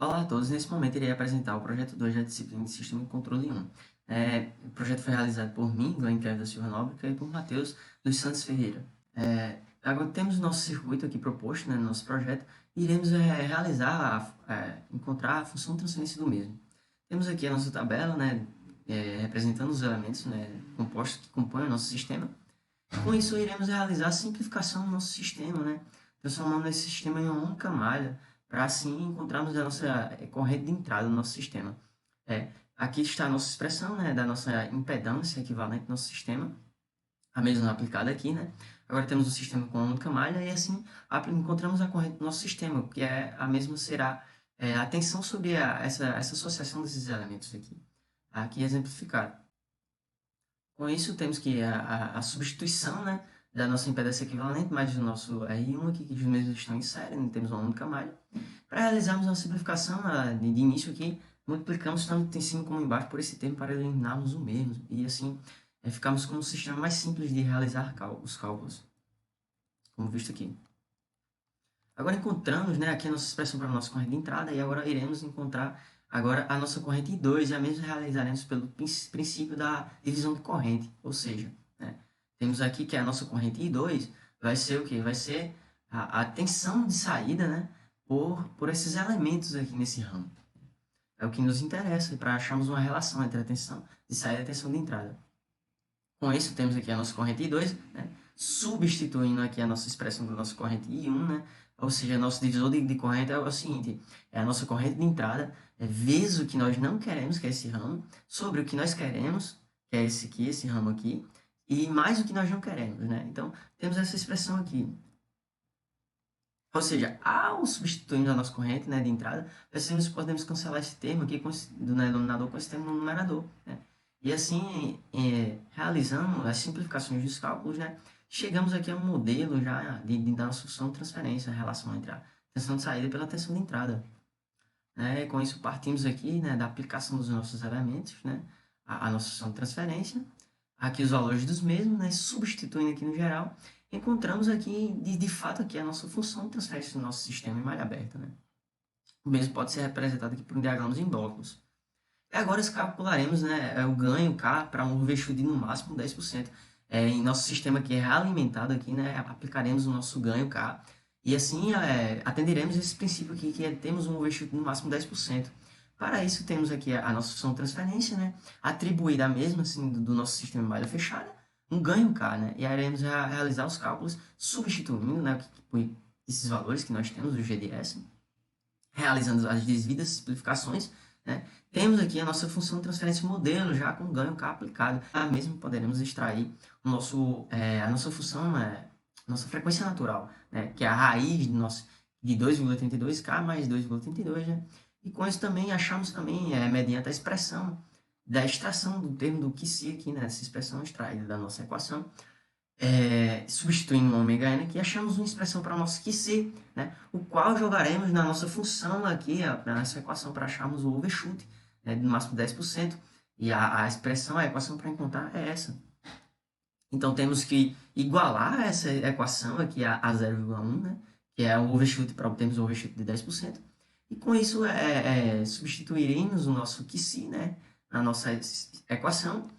Olá a todos, nesse momento irei apresentar o projeto 2 da disciplina de Sistema de Controle 1. O projeto foi realizado por mim, Glenn Kevin da Silva Nóbrega, e por Matheus dos Santos Ferreira. Agora temos o nosso circuito aqui proposto, né, no nosso projeto, e iremos encontrar a função de transferência do mesmo. Temos aqui a nossa tabela, né, representando os elementos, né, compostos que compõem o nosso sistema. Com isso, iremos realizar a simplificação do nosso sistema, né? Transformando esse sistema em uma única malha, para assim encontrarmos a nossa corrente de entrada do nosso sistema. Aqui está a nossa expressão, né, da nossa impedância equivalente do nosso sistema, a mesma aplicada aqui, né? Agora temos o sistema com uma única malha e assim encontramos a corrente do nosso sistema, que a mesma será a tensão sobre essa associação desses elementos aqui exemplificado. Com isso, temos que a substituição, né, da nossa impedância equivalente, mais do nosso R1 aqui, que os mesmos estão em série, né, temos uma única malha. Para realizarmos uma simplificação de início aqui, multiplicamos tanto em cima como embaixo por esse termo para eliminarmos o mesmo. E assim, ficamos com um sistema mais simples de realizar os cálculos, como visto aqui. Agora encontramos, né, aqui a nossa expressão para a nossa corrente de entrada, e agora iremos encontrar agora a nossa corrente I2, e a mesma realizaremos pelo princípio da divisão de corrente, ou seja, né, temos aqui que a nossa corrente I2 vai ser o quê? Vai ser a tensão de saída, né, por esses elementos aqui nesse ramo. É o que nos interessa para acharmos uma relação entre a tensão de saída e a tensão de entrada. Com isso, temos aqui a nossa corrente I2, né, substituindo aqui a nossa expressão da nossa corrente I1, né, ou seja, nosso divisor de corrente é o seguinte, é a nossa corrente de entrada, vezes o que nós não queremos, que é esse ramo, sobre o que nós queremos, que é esse aqui, esse ramo aqui, e mais o que nós não queremos, né? Então, temos essa expressão aqui. Ou seja, ao substituirmos a nossa corrente, né, de entrada, podemos cancelar esse termo aqui do denominador com esse termo no numerador, né? E assim, realizando as simplificações dos cálculos, né, chegamos aqui a um modelo já da nossa função de transferência, a relação entre a tensão de saída pela tensão de entrada. E com isso partimos aqui, né, da aplicação dos nossos elementos, né, a nossa função de transferência, aqui os valores dos mesmos, né, substituindo aqui no geral, encontramos aqui, de fato, aqui a nossa função de transferência do nosso sistema em malha aberta. Né? O mesmo pode ser representado aqui por diagramas em blocos. E agora calcularemos, né, o ganho K para um overshoot de no máximo 10%. Em nosso sistema que é realimentado aqui, né, aplicaremos o nosso ganho K e assim atenderemos esse princípio aqui, que temos um overshoot de no máximo 10%. Para isso, temos aqui a nossa função de transferência, né, atribuída a mesma assim, do nosso sistema em malha fechada, um ganho K, né, e iremos realizar os cálculos substituindo, né, esses valores que nós temos, o GDS, realizando as devidas simplificações, né, temos aqui a nossa função de transferência modelo, já com ganho K aplicado. Mesmo poderemos extrair a nossa função, nossa frequência natural, né, que é a raiz de 2,82K mais 2,82, né? E com isso também achamos também, mediante a expressão da extração do termo do QC aqui, né, essa expressão extraída da nossa equação, substituindo o ômega n aqui, achamos uma expressão para o nosso QC, né, o qual jogaremos na nossa função aqui, na nossa equação para acharmos o overshoot, né, no máximo 10%, e a expressão, a equação para encontrar é essa. Então, temos que igualar essa equação aqui a 0,1, né, que é o overshoot, para obtermos o overshoot de 10%, e com isso substituiremos o nosso QC, né, na nossa equação,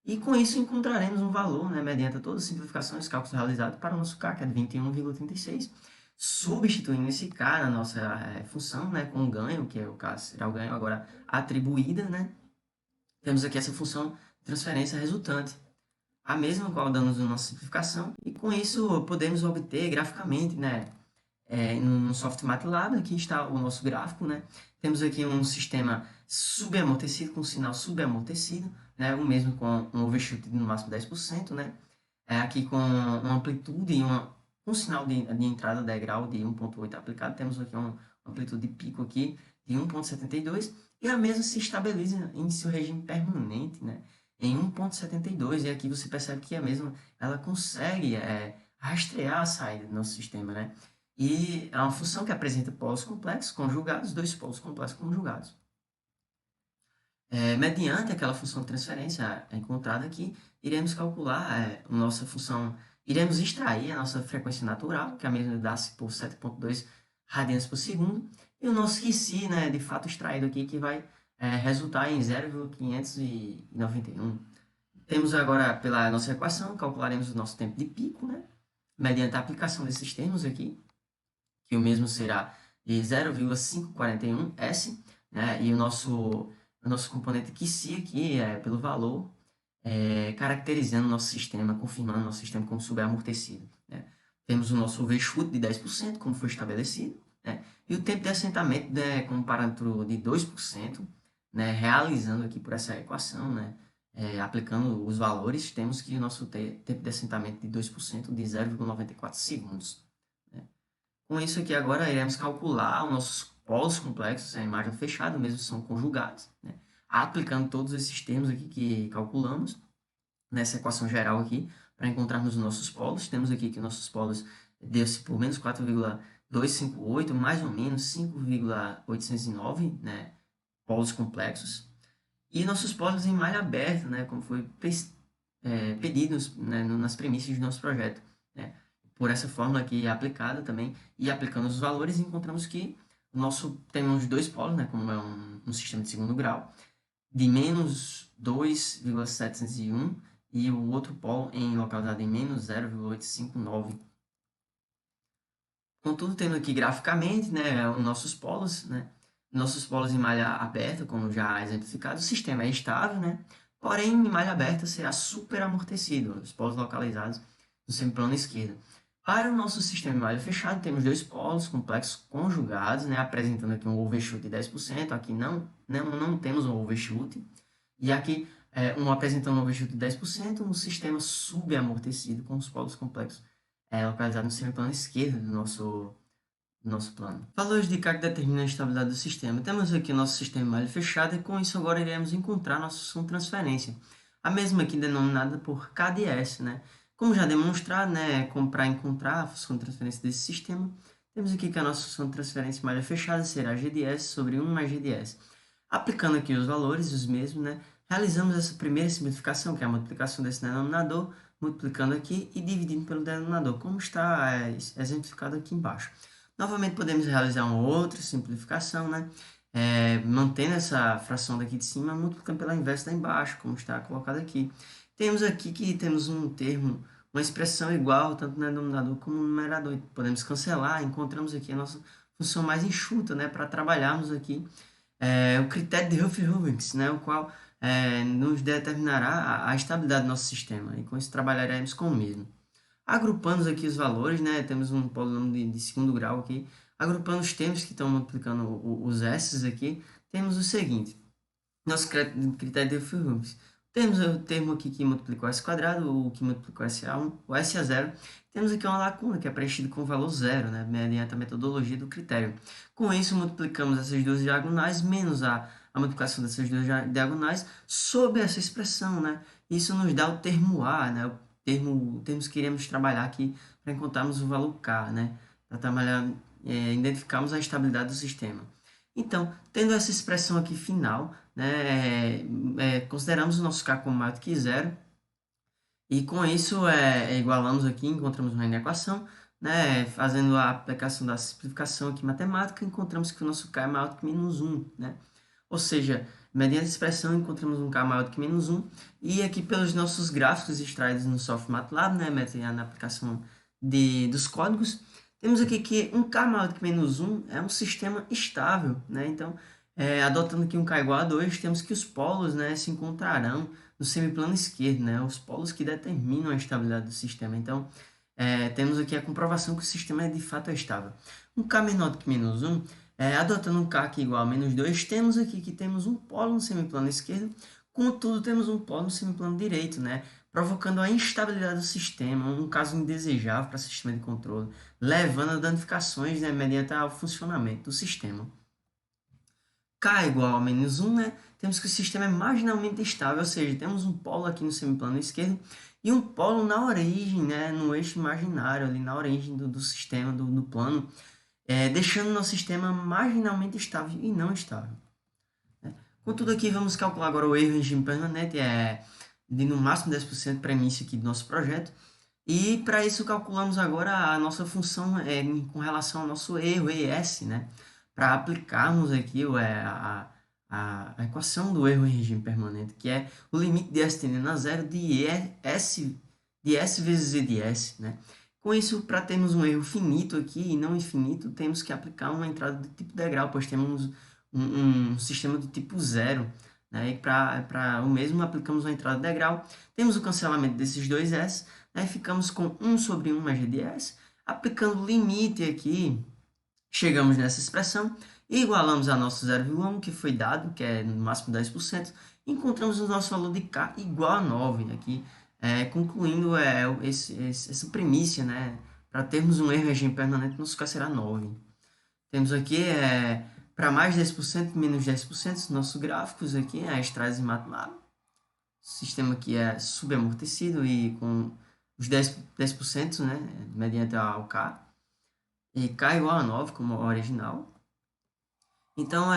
e com isso encontraremos um valor, né, mediante todas as simplificações, cálculos realizados para o nosso K, que é de 21,36, substituindo esse K na nossa função, né, com o ganho, que é o K será o ganho agora atribuída, né, temos aqui essa função de transferência resultante, a mesma qual damos uma simplificação, e com isso podemos obter graficamente, né, no software MATLAB, aqui está o nosso gráfico, né? Temos aqui um sistema subamortecido, com sinal subamortecido, né? O mesmo com um overshoot de no máximo 10%, né? Aqui com uma amplitude e um sinal de entrada degrau de 1,8 aplicado, temos aqui uma amplitude de pico aqui de 1,72, e a mesma se estabiliza em seu regime permanente, né? Em 1,72, e aqui você percebe que a mesma ela consegue rastrear a saída do nosso sistema, né? E é uma função que apresenta polos complexos conjugados, dois polos complexos conjugados. Mediante aquela função de transferência encontrada aqui, iremos calcular a nossa função, iremos extrair a nossa frequência natural, que é a mesma dá-se por 7,2 radianes por segundo, e o nosso QC, né, de fato extraído aqui, que vai resultar em 0,591. Temos agora, pela nossa equação, calcularemos o nosso tempo de pico, né, mediante a aplicação desses termos aqui, que o mesmo será de 0,541S, né, e o nosso componente QC aqui é pelo valor, caracterizando o nosso sistema, confirmando o nosso sistema como subaamortecido. Né. Temos o nosso overshoot de 10%, como foi estabelecido, né, e o tempo de assentamento, né, como parâmetro de 2%, né, realizando aqui por essa equação, né, aplicando os valores, temos que o nosso tempo de assentamento de 2% de 0,94 segundos. Né. Com isso aqui agora iremos calcular os nossos polos complexos, a imagem fechada, mesmo são conjugados, né, aplicando todos esses termos aqui que calculamos nessa equação geral aqui, para encontrarmos os nossos polos. Temos aqui que nossos polos deu-se por menos 4,258, mais ou menos 5,809, né, polos complexos. E nossos polos em malha aberta, né, como foi pedido, né, nas premissas do nosso projeto. Né. Por essa fórmula aqui aplicada também, e aplicando os valores, encontramos que temos dois polos, né, como é um sistema de segundo grau, de menos 2,701 e o outro polo localizado em menos 0,859. Contudo, tendo aqui graficamente, né, os nossos polos, né, nossos polos em malha aberta, como já exemplificado, o sistema é estável, né, porém em malha aberta será superamortecido, os polos localizados no semiplano esquerdo. Para o nosso sistema em malha fechada, temos dois polos complexos conjugados, né, apresentando aqui um overshoot de 10%, aqui não temos um overshoot, e aqui apresentando um overshoot de 10%, um sistema subamortecido com os polos complexos localizado no semiplano esquerdo do nosso plano. Valores de K que determinam a estabilidade do sistema. Temos aqui o nosso sistema em malha fechada e com isso agora iremos encontrar nossa função de transferência. A mesma aqui denominada por KdS, né? Como já demonstrado, né, para encontrar a função de transferência desse sistema, temos aqui que a nossa função de transferência em malha fechada será GdS sobre 1 mais GdS. Aplicando aqui os valores, os mesmos, né, realizamos essa primeira simplificação, que é a multiplicação desse denominador, multiplicando aqui e dividindo pelo denominador, como está exemplificado aqui embaixo. Novamente podemos realizar uma outra simplificação, né, mantendo essa fração daqui de cima, multiplicando pela inversa da embaixo, como está colocado aqui. Temos aqui que temos um termo, uma expressão igual, tanto no denominador como no numerador. Podemos cancelar, encontramos aqui a nossa função mais enxuta, né, para trabalharmos aqui o critério de Huff-Rubens, né, o qual nos determinará a estabilidade do nosso sistema, e com isso trabalharemos com o mesmo. Agrupando aqui os valores, né, temos um polinômio de segundo grau aqui, agrupando os termos que estão multiplicando os S aqui, temos o seguinte: nosso critério de Huff-Rubens. Temos o termo aqui que multiplica o S quadrado, o que multiplica o SA1, o S a zero. Temos aqui uma lacuna que é preenchida com o valor zero, né, mediante a metodologia do critério. Com isso, multiplicamos essas duas diagonais menos a multiplicação dessas duas diagonais sobre essa expressão. Né? Isso nos dá o termo A, né, o termo que iremos trabalhar aqui para encontrarmos o valor K, né, para trabalhar, identificarmos a estabilidade do sistema. Então, tendo essa expressão aqui final, né, consideramos o nosso K como maior do que zero, e com isso igualamos aqui, encontramos uma equação, né, fazendo a aplicação da simplificação aqui matemática, encontramos que o nosso K é maior do que menos 1. Né? Ou seja, mediante a expressão, encontramos um K maior do que menos 1, e aqui pelos nossos gráficos extraídos no software MATLAB, né, na aplicação dos códigos, temos aqui que um K maior do que menos 1 é um sistema estável. Né? Então, adotando aqui um K igual a 2, temos que os polos, né, se encontrarão no semiplano esquerdo, né, os polos que determinam a estabilidade do sistema. Então, temos aqui a comprovação que o sistema de fato é estável. Um K menor do que menos 1, adotando um K aqui igual a menos 2, temos aqui que temos um polo no semiplano esquerdo, contudo temos um polo no semiplano direito, né, provocando a instabilidade do sistema, um caso indesejável para o sistema de controle, levando a danificações, né, mediante ao funcionamento do sistema. K igual a menos 1, né, temos que o sistema é marginalmente estável, ou seja, temos um polo aqui no semiplano esquerdo e um polo na origem, né, no eixo imaginário, ali na origem do sistema, do plano, deixando o nosso sistema marginalmente estável e não estável. Né? Contudo, aqui vamos calcular agora o erro em regime permanente, de no máximo 10% premissa aqui do nosso projeto, e para isso calculamos agora a nossa função com relação ao nosso erro, ES, né, para aplicarmos aqui a equação do erro em regime permanente, que é o limite de S tendendo a zero de S vezes E de S, né? Com isso, para termos um erro finito aqui e não infinito, temos que aplicar uma entrada do tipo degrau, pois temos um sistema do tipo zero, né? E para o mesmo aplicamos uma entrada degrau, temos o cancelamento desses dois S, né? Ficamos com 1 sobre 1 mais G de S, aplicando o limite aqui, chegamos nessa expressão, igualamos a nosso 0,1, que foi dado, que é no máximo 10%, encontramos o nosso valor de K igual a 9, aqui, concluindo essa primícia, né, para termos um erro em regime permanente, nosso K será 9. Temos aqui, para mais 10%, menos 10%, nossos gráficos aqui, a estrase matemática. O sistema aqui é subamortecido e com os 10%, né, mediante o K. E K igual a 9, como o original. Então,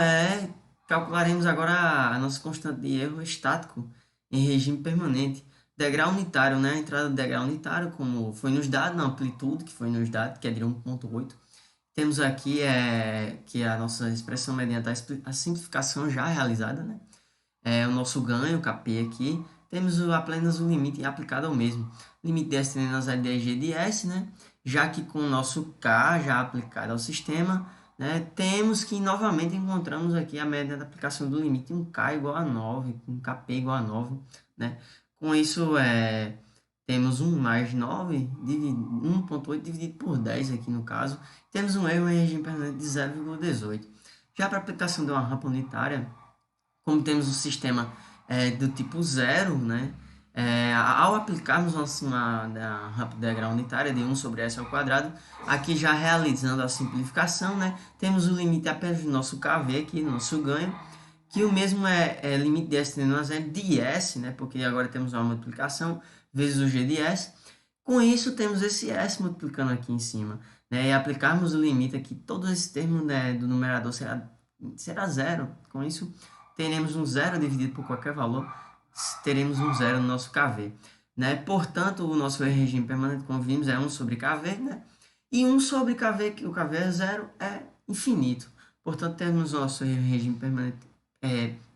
calcularemos agora a nossa constante de erro estático em regime permanente. Degrau unitário, né? A entrada do degrau unitário, como foi nos dado, na amplitude que foi nos dado, que é de 1,8. Temos aqui que a nossa expressão mediante a simplificação já realizada, né? O nosso ganho, Kp aqui, temos apenas o limite aplicado ao mesmo. Limite de S tendendo a 0 de G de S, né? Já que com o nosso K já aplicado ao sistema, né? Temos que novamente encontramos aqui a média da aplicação do limite, um K igual a 9, um Kp igual a 9, né? Com isso, temos 1 mais 9, 1,8 dividido por 10 aqui no caso. Temos um erro em regime permanente de 0,18. Já para a aplicação de uma rampa unitária, como temos um sistema do tipo zero, né? Ao aplicarmos uma rampa degrau unitária de 1 sobre S ao quadrado, aqui já realizando a simplificação, né? Temos o limite apenas do nosso KV aqui, nosso ganho, que o mesmo é limite de S tendendo a zero de S, né? Porque agora temos uma multiplicação vezes o G de S. Com isso, temos esse S multiplicando aqui em cima, né? E aplicarmos o limite aqui, todo esse termo, né, do numerador será zero. Com isso, teremos um zero dividido por qualquer valor, teremos um zero no nosso KV. Né? Portanto, o nosso regime permanente, como vimos, é 1 sobre KV, né? E 1 sobre KV, que o KV é zero, é infinito. Portanto, temos o nosso regime permanente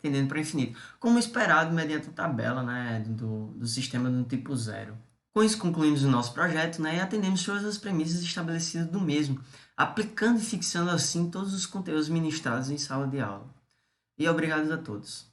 tendendo para infinito, como esperado mediante a tabela, né, do sistema do tipo zero. Com isso, concluímos o nosso projeto, né, e atendemos todas as premissas estabelecidas do mesmo, aplicando e fixando assim todos os conteúdos ministrados em sala de aula. E obrigado a todos.